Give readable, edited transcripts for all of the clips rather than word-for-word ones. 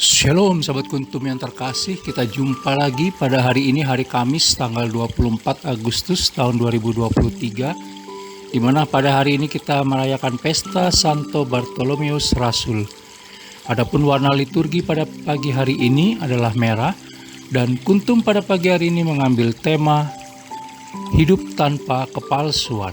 Shalom sahabat kuntum yang terkasih, kita jumpa lagi pada hari ini, hari Kamis tanggal 24 Agustus tahun 2023, di mana pada hari ini kita merayakan pesta Santo Bartolomeus Rasul. Adapun warna liturgi pada pagi hari ini adalah merah, dan kuntum pada pagi hari ini mengambil tema hidup tanpa kepalsuan.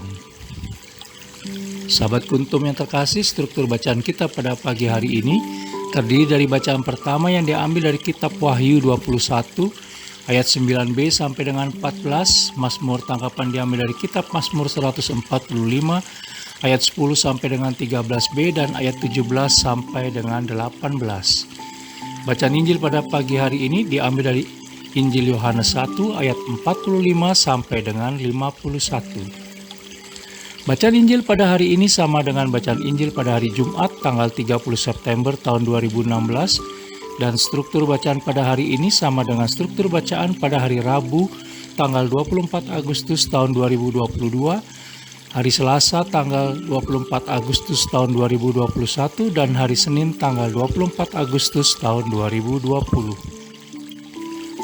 Sahabat kuntum yang terkasih, struktur bacaan kita pada pagi hari ini terdiri dari bacaan pertama yang diambil dari kitab Wahyu 21 ayat 9b sampai dengan 14, Mazmur tangkapan diambil dari kitab Mazmur 145 ayat 10 sampai dengan 13b dan ayat 17 sampai dengan 18. Bacaan Injil pada pagi hari ini diambil dari Injil Yohanes 1 ayat 45 sampai dengan 51. Bacaan Injil pada hari ini sama dengan bacaan Injil pada hari Jumat tanggal 30 September tahun 2016, dan struktur bacaan pada hari ini sama dengan struktur bacaan pada hari Rabu tanggal 24 Agustus tahun 2022, hari Selasa tanggal 24 Agustus tahun 2021, dan hari Senin tanggal 24 Agustus tahun 2020.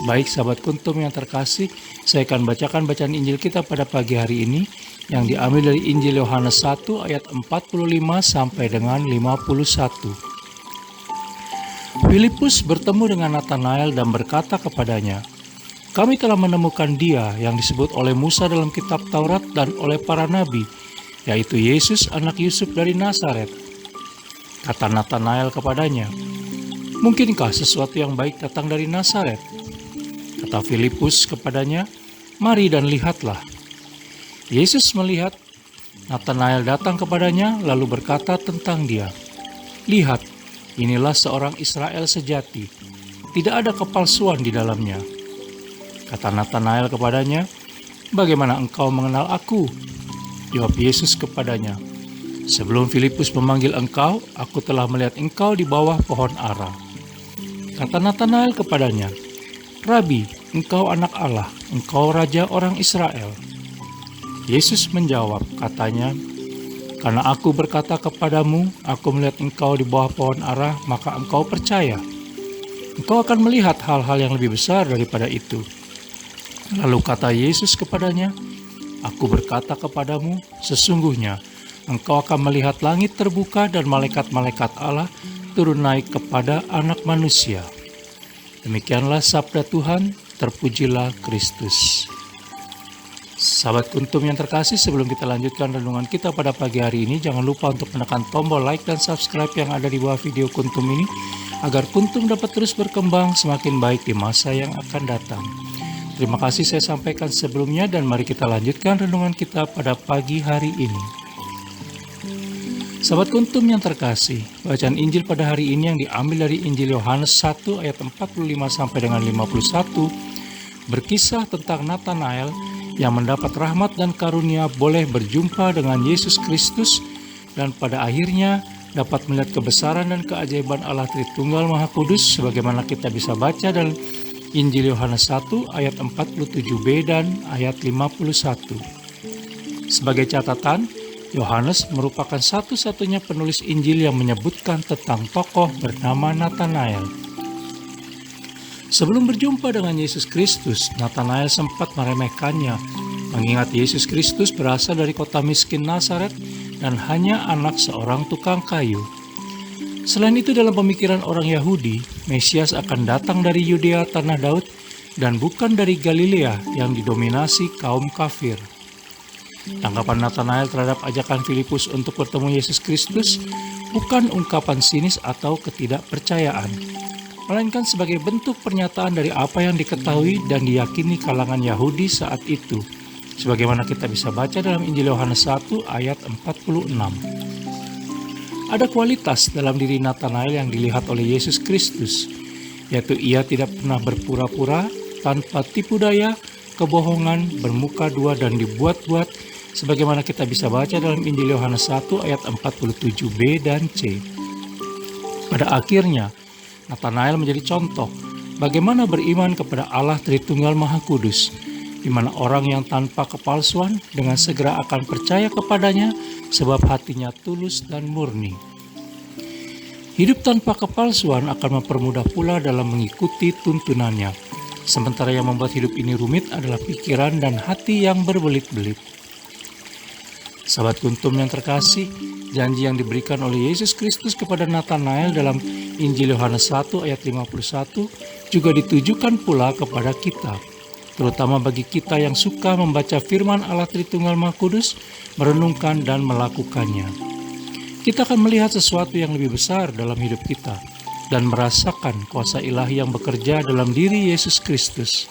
Baik sahabat kuntum yang terkasih, saya akan bacakan bacaan Injil kita pada pagi hari ini yang diambil dari Injil Yohanes 1 ayat 45 sampai dengan 51. Filipus bertemu dengan Natanael dan berkata kepadanya, "Kami telah menemukan Dia yang disebut oleh Musa dalam kitab Taurat dan oleh para nabi, yaitu Yesus anak Yusuf dari Nazaret." Kata Natanael kepadanya, "Mungkinkah sesuatu yang baik datang dari Nazaret?" Kata Filipus kepadanya, "Mari dan lihatlah." Yesus melihat Natanael datang kepadanya, lalu berkata tentang dia, "Lihat, inilah seorang Israel sejati, tidak ada kepalsuan di dalamnya." Kata Natanael kepadanya, "Bagaimana engkau mengenal aku?" Jawab Yesus kepadanya, "Sebelum Filipus memanggil engkau, aku telah melihat engkau di bawah pohon ara." Kata Natanael kepadanya, "Rabi, engkau anak Allah, engkau raja orang Israel." Yesus menjawab, katanya, "Karena aku berkata kepadamu, aku melihat engkau di bawah pohon ara, maka engkau percaya. Engkau akan melihat hal-hal yang lebih besar daripada itu." Lalu kata Yesus kepadanya, "Aku berkata kepadamu, sesungguhnya engkau akan melihat langit terbuka dan malaikat-malaikat Allah turun naik kepada Anak Manusia." Demikianlah sabda Tuhan, terpujilah Kristus. Sahabat kuntum yang terkasih, sebelum kita lanjutkan renungan kita pada pagi hari ini, jangan lupa untuk menekan tombol like dan subscribe yang ada di bawah video kuntum ini, agar kuntum dapat terus berkembang semakin baik di masa yang akan datang. Terima kasih saya sampaikan sebelumnya, dan mari kita lanjutkan renungan kita pada pagi hari ini. Sahabat kuntum yang terkasih, bacaan Injil pada hari ini yang diambil dari Injil Yohanes 1 ayat 45 sampai dengan 51 berkisah tentang Natanael yang mendapat rahmat dan karunia boleh berjumpa dengan Yesus Kristus, dan pada akhirnya dapat melihat kebesaran dan keajaiban Allah Tritunggal Maha Kudus, sebagaimana kita bisa baca dalam Injil Yohanes 1 ayat 47b dan ayat 51. Sebagai catatan, Yohanes merupakan satu-satunya penulis Injil yang menyebutkan tentang tokoh bernama Natanael. Sebelum berjumpa dengan Yesus Kristus, Natanael sempat meremehkannya, mengingat Yesus Kristus berasal dari kota miskin Nazaret dan hanya anak seorang tukang kayu. Selain itu, dalam pemikiran orang Yahudi, Mesias akan datang dari Yudea tanah Daud dan bukan dari Galilea yang didominasi kaum kafir. Tanggapan Natanael terhadap ajakan Filipus untuk bertemu Yesus Kristus bukan ungkapan sinis atau ketidakpercayaan, melainkan sebagai bentuk pernyataan dari apa yang diketahui dan diyakini kalangan Yahudi saat itu, sebagaimana kita bisa baca dalam Injil Yohanes 1 ayat 46. Ada kualitas dalam diri Natanael yang dilihat oleh Yesus Kristus, yaitu ia tidak pernah berpura-pura, tanpa tipu daya, kebohongan, bermuka dua dan dibuat-buat, sebagaimana kita bisa baca dalam Injil Yohanes 1 ayat 47b dan c. Pada akhirnya, Natanael menjadi contoh bagaimana beriman kepada Allah Tritunggal Maha Kudus, di mana orang yang tanpa kepalsuan dengan segera akan percaya kepadanya sebab hatinya tulus dan murni. Hidup tanpa kepalsuan akan mempermudah pula dalam mengikuti tuntunannya. Sementara yang membuat hidup ini rumit adalah pikiran dan hati yang berbelit-belit. Sahabat Kuntum yang terkasih, janji yang diberikan oleh Yesus Kristus kepada Nathanael dalam Injil Yohanes 1 ayat 51 juga ditujukan pula kepada kita, terutama bagi kita yang suka membaca firman Allah Tritunggal Maha Kudus, merenungkan dan melakukannya. Kita akan melihat sesuatu yang lebih besar dalam hidup kita dan merasakan kuasa ilahi yang bekerja dalam diri Yesus Kristus.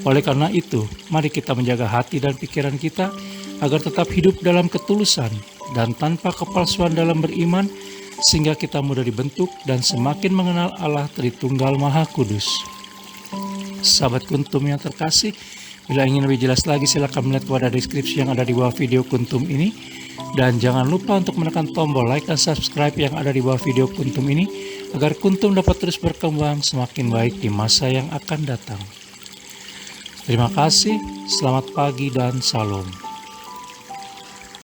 Oleh karena itu, mari kita menjaga hati dan pikiran kita agar tetap hidup dalam ketulusan dan tanpa kepalsuan dalam beriman, sehingga kita mudah dibentuk dan semakin mengenal Allah Tritunggal Maha Kudus. Sahabat Kuntum yang terkasih, bila ingin lebih jelas lagi silakan melihat pada deskripsi yang ada di bawah video Kuntum ini. Dan jangan lupa untuk menekan tombol like dan subscribe yang ada di bawah video Kuntum ini agar Kuntum dapat terus berkembang semakin baik di masa yang akan datang. Terima kasih, selamat pagi dan salam.